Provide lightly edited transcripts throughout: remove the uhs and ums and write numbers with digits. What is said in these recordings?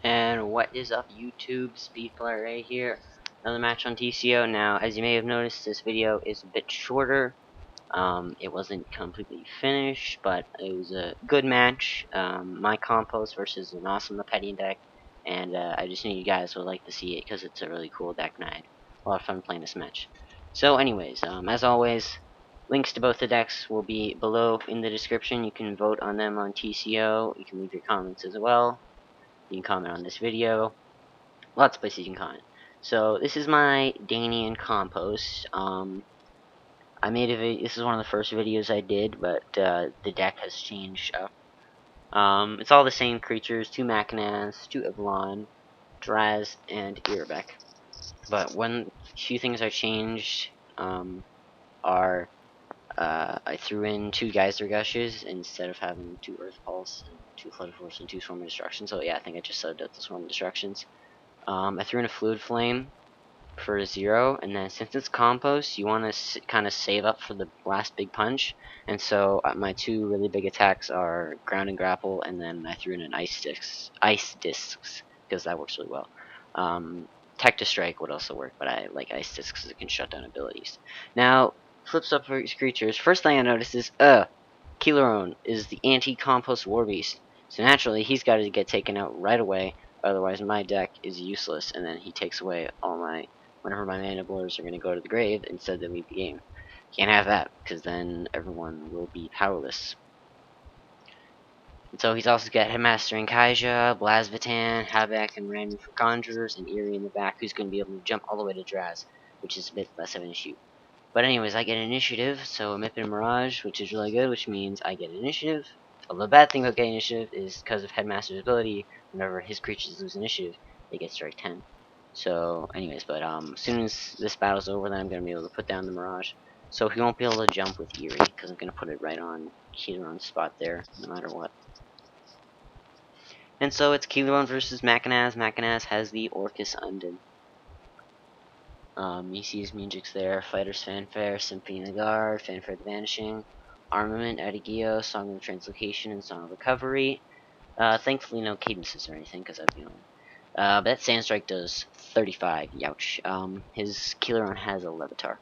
And what is up, YouTube? Speedflyer right here. Another match on TCO. Now, as you may have noticed, this video is a bit shorter. It wasn't completely finished, but it was a good match. My Compost versus an awesome Lepetian deck, and I just knew you guys would like to see it because it's a really cool deck, and I had a lot of fun playing this match. So, anyways, as always, links to both the decks will be below in the description. You can vote on them on TCO. You can leave your comments as well. You can comment on this video. Lots of places you can comment. So this is my Danian Compost. I made a video. This is one of the first videos I did, but the deck has changed up. It's all the same creatures: 2 Machinas, 2 Evelyn, Draz, and Irabek. But one few things I changed are I threw in 2 Geyser Gushes instead of having 2 Earth Pulse, and 2 Flood Force, and 2 Swarm of Destruction. So yeah, I think I just subbed out the Swarm of Destructions. I threw in a Fluid Flame for 0, and then since it's Compost, you want to kind of save up for the last big punch, and so my 2 really big attacks are Ground and Grapple, and then I threw in an Ice Discs, because that works really well. Tech to Strike would also work, but I like Ice Discs because it can shut down abilities. Now, flips up for these creatures. First thing I noticed is, Keelerone is the anti-Compost Warbeast, so naturally he's got to get taken out right away. Otherwise, my deck is useless, and then he takes away all my. Whenever my mana blurs are going to go to the grave instead of leave the game. Can't have that, because then everyone will be powerless. And so he's also got Headmaster and Kaija, Blazvitan, Havak, and Random for Conjurers, and Eerie in the back, who's going to be able to jump all the way to Draz, which is a bit less of an issue. But anyways, I get initiative, so Mip and Mirage, which is really good, which means I get initiative. Although the bad thing about getting initiative is because of Headmaster's ability, whenever his creatures lose initiative, they get strike 10. So, anyways, but as soon as this battle's over, then I'm going to be able to put down the Mirage. So he won't be able to jump with Eerie, because I'm going to put it right on Keeleron's spot there, no matter what. And so it's Keeleron versus Machinas. Machinas has the Orcus Undead. You see his musics there: Fighter's Fanfare, Symphony of the Guard, Fanfare the Vanishing, Armament, Adigio, Song of Translocation, and Song of Recovery. Thankfully no cadences or anything, because I'd be on. But that Sandstrike does 35, youch. His Keeleron has a Levitar.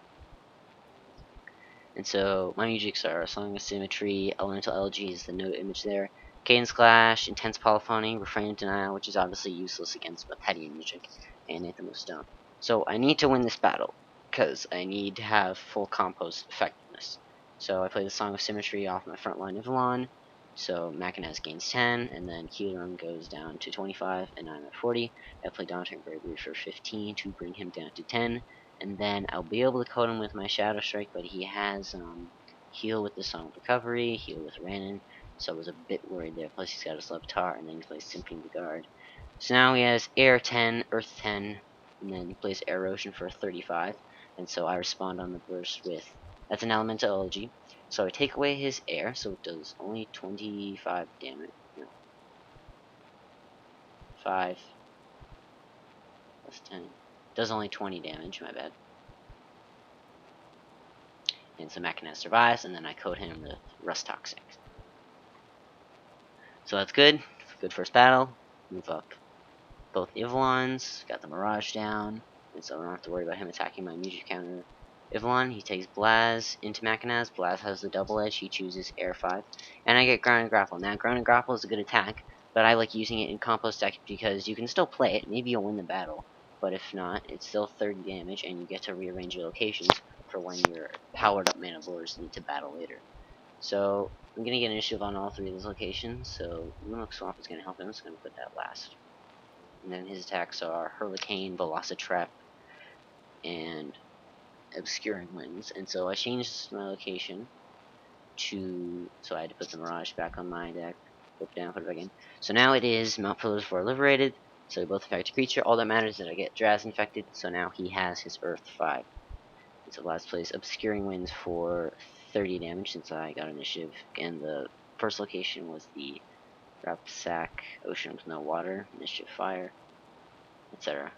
And so my musics are Song of Symmetry, Elemental Elegy is the note image there, Cadence Clash, Intense Polyphony, Refrain of Denial, which is obviously useless against Lepetian music, and Anthem of Stone. So I need to win this battle, because I need to have full Compost effectiveness. So I play the Song of Symmetry off my front line Evelyn, so Machinas gains 10, and then Keeleron goes down to 25, and I'm at 40. I play Daunting Bravery for 15 to bring him down to 10, and then I'll be able to coat him with my Shadow Strike, but he has heal with the Song of Recovery, heal with Ranon, so I was a bit worried there. Plus he's got his Levitar, and then he plays Symphony of the Guard. So now he has Air 10, Earth 10, and then he plays Air Erosion for 35, and so I respond on the burst with, that's an Elemental Elegy. So I take away his Air, so it does only 25 damage. No. 5 plus 10. Does only 20 damage, my bad. And so Machinas survives, and then I coat him with Rust Toxic. So that's good. Good first battle. Move up both Evelons. Got the Mirage down, and so I don't have to worry about him attacking my music counter. Evelyn, he takes Blaz into Machinas. Blaz has the double edge. He chooses Air 5. And I get Ground and Grapple. Now, Ground and Grapple is a good attack, but I like using it in Compost deck because you can still play it. Maybe you'll win the battle, but if not, it's still 30 damage, and you get to rearrange your locations for when your powered up mana blurs need to battle later. So I'm gonna get initiative on all 3 of those locations, so Moonlook Swamp is gonna help him, so I'm gonna put that last. And then his attacks are Hurricane, Velocitrap, and Obscuring Winds. And so I changed my location to, so I had to put the Mirage back on my deck, flip down, put it back in. So now it is Mount Pillars 4 Liberated, so they both affect a creature. All that matters is that I get Draz infected, so now he has his Earth 5. And so last place, Obscuring Winds for 30 damage since I got initiative. And the first location was the Rapsack Ocean with no water, Initiative Fire, etc.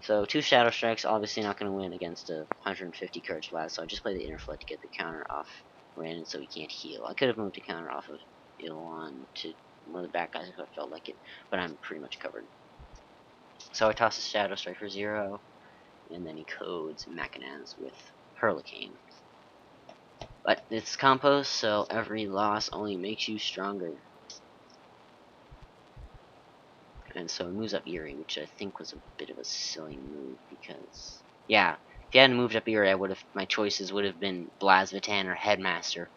So 2 Shadow Strikes, obviously not going to win against a 150 Courage Blast, so I just play the Inner Flood to get the counter off Randon so he can't heal. I could have moved the counter off of Elon to one of the bad guys if I felt like it, but I'm pretty much covered. So I toss a Shadow Strike for 0, and then he codes Machinaz with Hurricane. But it's Compost, so every loss only makes you stronger. And so it moves up Eerie, which I think was a bit of a silly move because, yeah, if he hadn't moved up Eerie, my choices would have been Blazvitan or Headmaster,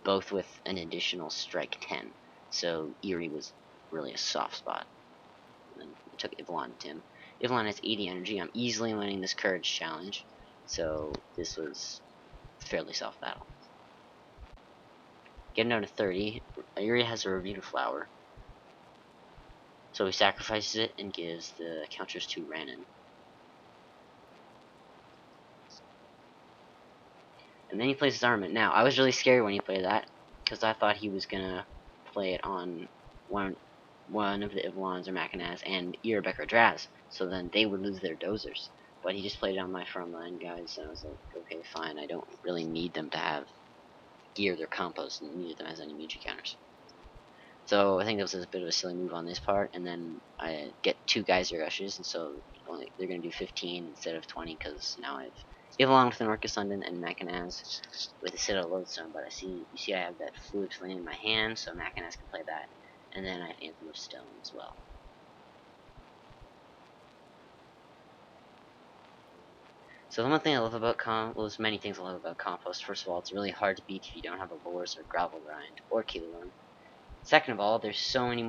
both with an additional strike 10. So Eerie was really a soft spot. And then I took Ivlan to him. Ivlan has 80 energy. I'm easily winning this Courage challenge, so this was a fairly soft battle. Getting down to 30, Eerie has a Rebuta Flower. So he sacrifices it and gives the counters to Ranon. And then he plays his armament. Now, I was really scared when he played that, because I thought he was gonna play it on one of the Ivlans or Machinaz and Erebek or Draz, so then they would lose their dozers. But he just played it on my front line guys, and I was like, okay, fine, I don't really need them to have gear their compost, and neither of them has any Muji counters. So I think that was a bit of a silly move on this part, and then I get 2 Geyser Gushes, and so they're going to do 15 instead of 20, because now I've Ivlon with an Orcus Sundon and Machinaz with a Citadel Lodestone, but you see I have that Fluid Flame in my hand, so Machinaz can play that, and then I have Anthem of Stone as well. So the one thing I love about there's many things I love about Compost. First of all, it's really hard to beat if you don't have a Lures or Gravel Grind or Kilorun. Second of all, there's so many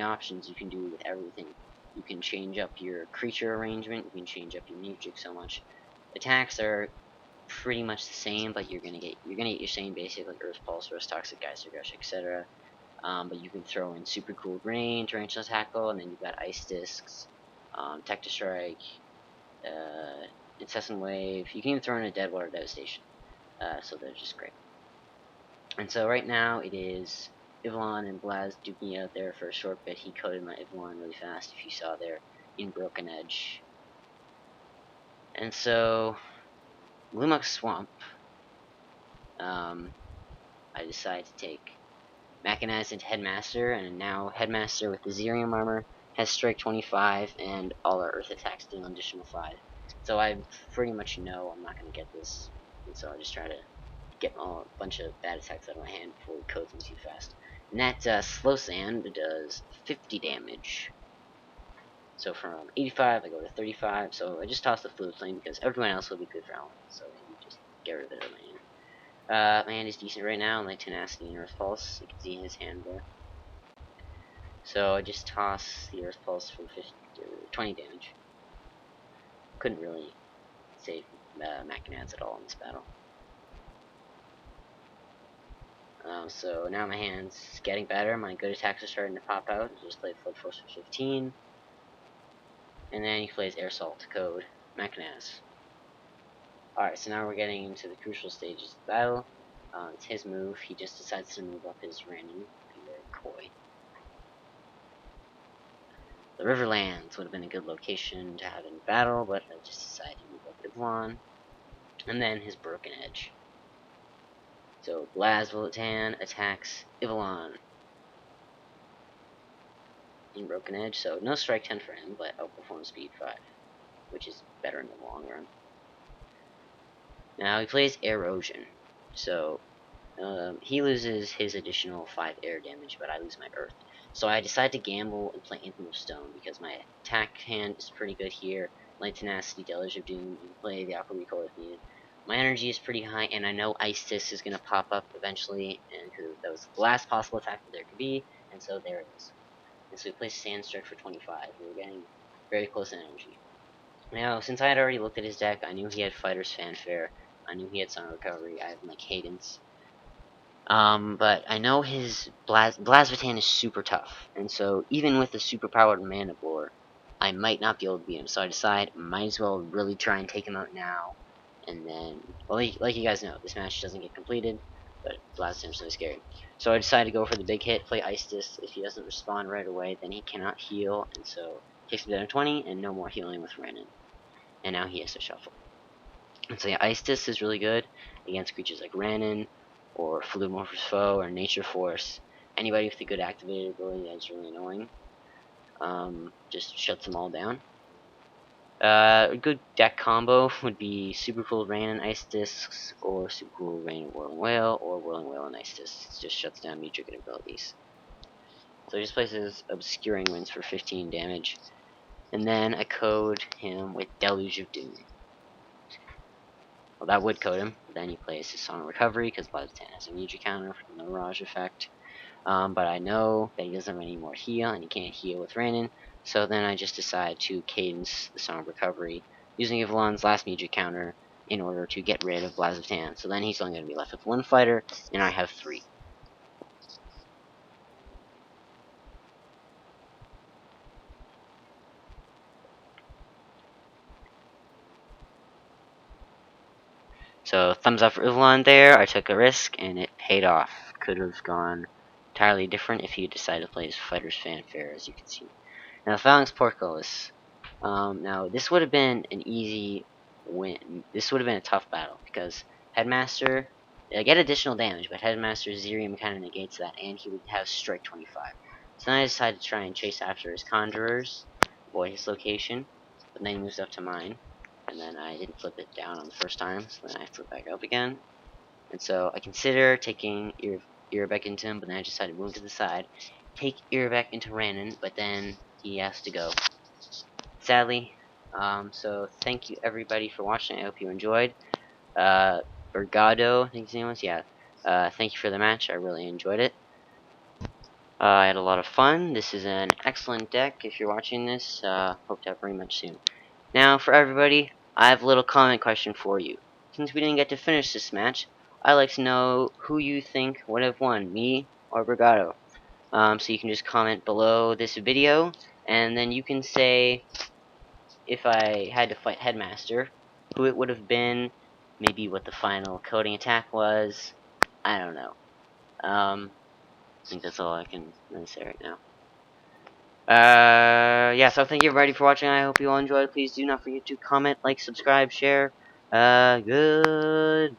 options you can do with everything. You can change up your creature arrangement, you can change up your music so much. Attacks are pretty much the same, but you're gonna get your same basic like Earth Pulse, Rust Toxic, Geyser Gush, etc. But you can throw in Super Cool Grain, Torrential Tackle, and then you've got Ice Discs, Tech to Strike, Incessant Wave. You can even throw in a Deadwater Devastation. So they're just great. And so right now it is Ivlon and Blaz duking out there for a short bit. He coded my Ivlon really fast, if you saw there, in Broken Edge. And so, Glumuk Swamp, I decided to take Machinaz into Headmaster, and now Headmaster with the Zerium armor has Strike 25, and all our Earth attacks do an additional 5. So I pretty much know I'm not going to get this, and so I just try to get a bunch of bad attacks out of my hand before he codes me too fast. And that Slow Sand does 50 damage. So from 85, I go to 35. So I just toss the Fluid Flame because everyone else will be good for Alan. So you just get rid of it. My hand is decent right now, like Tenacity and Earth Pulse. You can see his hand there. So I just toss the Earth Pulse for 20 damage. Couldn't really save Machinaz at all in this battle. So now my hand's getting better. My good attacks are starting to pop out. I just played Flood Force for 15. And then he plays Air Salt to code Machinaz. Alright, so now we're getting into the crucial stages of the battle. It's his move. He just decides to move up his random. Be very coy. The Riverlands would have been a good location to have in battle, but I just decided to move up Ivlon. And then his Broken Edge. So Blazvitan attacks Ivlon in Broken Edge, so no Strike 10 for him, but outperforms Speed 5, which is better in the long run. Now he plays Erosion, so he loses his additional 5 air damage, but I lose my Earth. So I decide to gamble and play Anthem of Stone, because my attack hand is pretty good here. Light Tenacity, Deluge of Doom, and play the Aqua Recoil if needed. My energy is pretty high, and I know Ice Disc is going to pop up eventually, and that was the last possible attack that there could be, and so there it is. And so we play Sand Strike for 25. We were getting very close in energy. Now, since I had already looked at his deck, I knew he had Fighter's Fanfare, I knew he had Sun Recovery, I have my Cadence. But I know his Blazvitan is super tough, and so even with the super powered Mana Bore, I might not be able to beat him. So I decide, might as well really try and take him out now, and then, well, like you guys know, this match doesn't get completed, but Blazvitan's really scary. So I decide to go for the big hit, play Ice Disc. If he doesn't respond right away, then he cannot heal, and so takes him down to 20, and no more healing with Renin. And now he has to shuffle. And so yeah, Ice Disc is really good against creatures like Ranon, or Fluidmorphous Foe, or Nature Force. anybody with a good activated ability that's really annoying. Just shuts them all down. A good deck combo would be Super Cool Rain and Ice Discs, or Super Cool Rain and Whirling Whale, or Whirling Whale and Ice Discs. Just shuts down Mutric abilities. So he just places Obscuring Winds for 15 damage. And then I code him with Deluge of Doom. Well, that would code him. Then he plays his Song of Recovery, because Blood of Tan has a Mutric counter from the Mirage effect. But I know that he doesn't have any more heal, and he can't heal with Rainin, so then I just decide to cadence the Song of Recovery, using Yvonne's last Mutric counter in order to get rid of Blazoftan. So then he's only going to be left with one fighter, and I have 3. So thumbs up for Yvonne there. I took a risk, and it paid off. Could have gone entirely different if he had decided to play his Fighter's Fanfare, as you can see. Now, Phalanx Portcullis. Now, this would have been an easy win. This would have been a tough battle, because Headmaster, I get additional damage, but Headmaster's Zerium kind of negates that, and he would have Strike 25. So then I decided to try and chase after his Conjurers, avoid his location, but then he moves up to mine, and then I didn't flip it down on the first time, so then I flip back up again. And so I consider taking Irabek into him, but then I decided to move to the side, take Irabek into Ranon, but then he has to go, sadly. So thank you everybody for watching. I hope you enjoyed. Bergado, I think his name was. Yeah. Thank you for the match. I really enjoyed it. I had a lot of fun. This is an excellent deck. If you're watching this, hope to have very much soon. Now, for everybody, I have a little comment question for you. Since we didn't get to finish this match, I'd like to know who you think would have won, me or Bergado. So you can just comment below this video, and then you can say, if I had to fight Headmaster, who it would have been, maybe what the final coding attack was. I don't know. I think that's all I can really say right now. Yeah, so thank you everybody for watching. I hope you all enjoyed. Please do not forget to comment, like, subscribe, share. Goodbye.